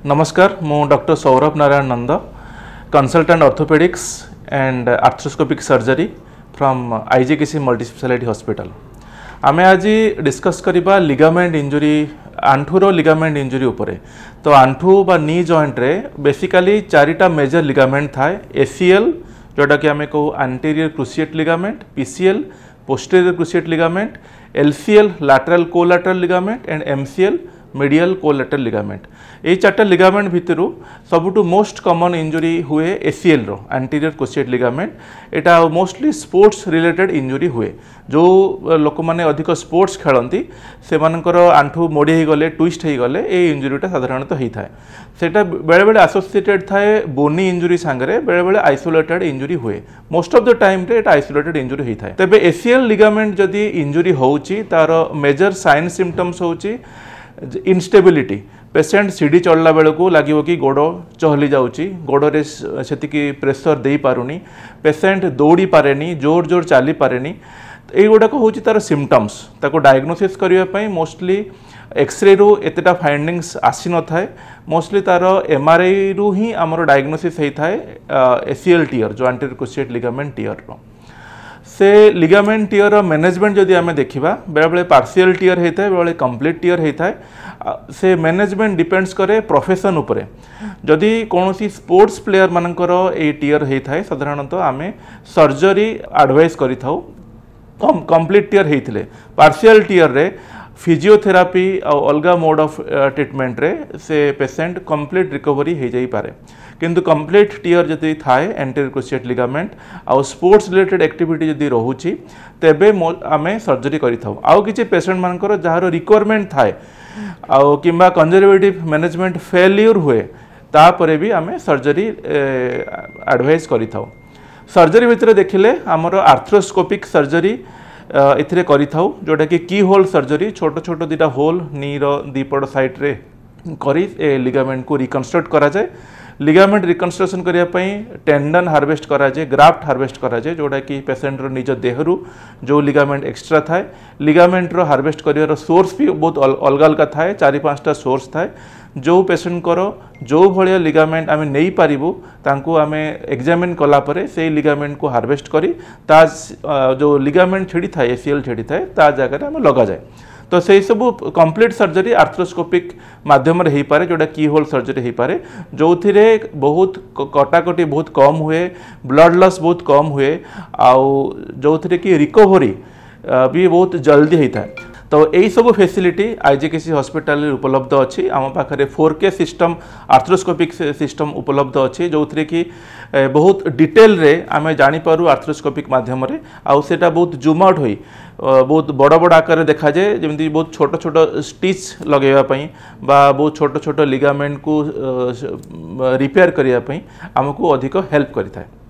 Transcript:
नमस्कार मु doctor Saurabh Narayan Nanda consultant orthopaedics and arthroscopic surgery from IGKC multispeciality hospital. आम आज डिस्कस करबा लिगामेंट इंजुरी आंठूर लिगामेंट इंजुरी उपरे। तो आंठू बा नी जॉइंट रे बेसिकली चारिटा मेजर लिगामेंट थाए। एसीएल जोटा कि आम कहू anterior cruciate ligament, PCL posterior cruciate ligament, LCL lateral collateral ligament and MCL medial collateral ligament. ये चार्टा लिगामेंट भितर सबुठु मोस्ट कॉमन इंजुरी हुए एसीएल रो एंटीरियर क्रुशिएट लिगामेंट। एटा मोस्टली स्पोर्ट्स रिलेटेड इंजुरी हुए। जो लोक माने अधिक स्पोर्ट्स खेलती से मानकर आंठू मोड़ी हो गले ट्विस्ट हो गले ये इंजुरीटा साधारणतः होता है। सेटा बेले बेले एसोसिएटेड थाए बोनी इंजुरी सांगरे, बेले बेले आइसोलेटेड इंजुरी हुए। मोस्ट ऑफ द टाइम रे एटा आइसोलेटेड इंजुरी होता है। तबे एसीएल लिगामेंट जदि इंजुरी होउची तार मेजर साइन सिम्पटम्स होउची इनस्टेबिलिटी। पेसेंट सीढ़ी चढ़ला बेलू लगे कि गोड़ चहली जाऊँगी, गोड़े से प्रेसर दे पारुनी, पेसेंट दौड़ी पारेनी, जोर जोर चली पारेनी। युवाक हूँ तार सिम्पटम्स ताको डायग्नोसिस करने मोस्टली एक्सरे रु एतेटा फाइंडिंग्स आसी न थाए। मोस्टली तार एमआरआई रु ही आमर डायग्नोसिस होता है एसीएल टीयर जो एंटीरियर क्रुशिएट लिगामेंट टीयर रो। से लिगामेंट टीयर मैनेजमेंट जदि आम देखा बेले बेले पार्शियल टीयर होता है, बेले कंप्लीट टीयर होता है। से मैनेजमेंट डिपेंड्स करे प्रोफेशन उपरे। जदि कौन सी स्पोर्ट्स प्लेयर मानकर ये टीयर होता है साधारणतः आम सर्जरी एडवाइस करि थाउ। कंप्लीट टीयर होते पार्शियल टीयर रे फिजियोथेरापी और अलग मोड ऑफ ट्रीटमेंट रे से पेसेंट कंप्लीट रिकवरी हो जाई पारे। किंतु कंप्लीट टीयर जदि थाए एंटीरियर क्रुशिएट लिगामेंट आउ स्पोर्ट्स रिलेटेड एक्टिविटी जदि रोची तेबे आमे सर्जरी करि थाउ। आउ किछि पेशेंट मानकर जहार रिक्वायरमेंट थाए आउ किंबा कंजर्वेटिव मैनेजमेंट फेल्यूर हुए तापरे भी आमे सर्जरी एडवाइस करि थाउ। सर्जरी भितर देखिले आमर आर्थ्रोस्कोपिक सर्जरी एथिरे करि थाउ जोटा कि की होल सर्जरी। छोट छोट दुटा होल नी रो दीपड़ साइड रे करी ए लिगामेंट को रिकन्स्ट्रक्ट करा जाए। लिगामेंट रिकन्स्ट्रक्शन करने टेंडन हार्वेस्ट करा जाए, ग्राफ्ट हार्वेस्ट करा जाए जोटा कि पेसेंट रो निज देहरु जो लिगामेंट एक्स्ट्रा थाए। लिगामेंट रो हार्वेस्ट करिवार सोर्स भी बहुत अलग अलग थाए, 4-5टा सोर्स थाए। जो पेसेंट करो जो भाया लिगामेंट आम नहीं पारिबु तांको आम एग्जामिन कला परे से लिगामेंट को हार्वेस्ट करी ता जो लिगामेंट छिड़ी थाए एसीएल छिड़ी थाए ता जगह आम लगा जाए। तो से सब कंप्लीट सर्जरी आर्थ्रोस्कोपिक माध्यम रे हो पारे जोटा की होल सर्जरी हो पारे जो थिरे बहुत कटाकटी बहुत कम हुए, ब्लड लॉस बहुत कम हुए आउ जो थिरे कि रिकवरी भी बहुत जल्दी होता है। तो यही सब फैसिलिटी आईजीकेसी हॉस्पिटल उपलब्ध अच्छी। आम पाखे 4K सिस्टम आर्थ्रोस्कोपिक सिस्टम उपलब्ध अच्छी जो थी कि बहुत डिटेल रे आम जानीपारू आर्थ्रोस्कोपिक माध्यम आउ सेटा बहुत जूम आउट हुई बहुत बड़ बड़ आकार देखा जाए जमी बहुत छोट छोट स्टिच लगेवाई बा बहुत छोट छोट लिगामेंट को रिपेयर करने आमको अधिक हेल्प करें।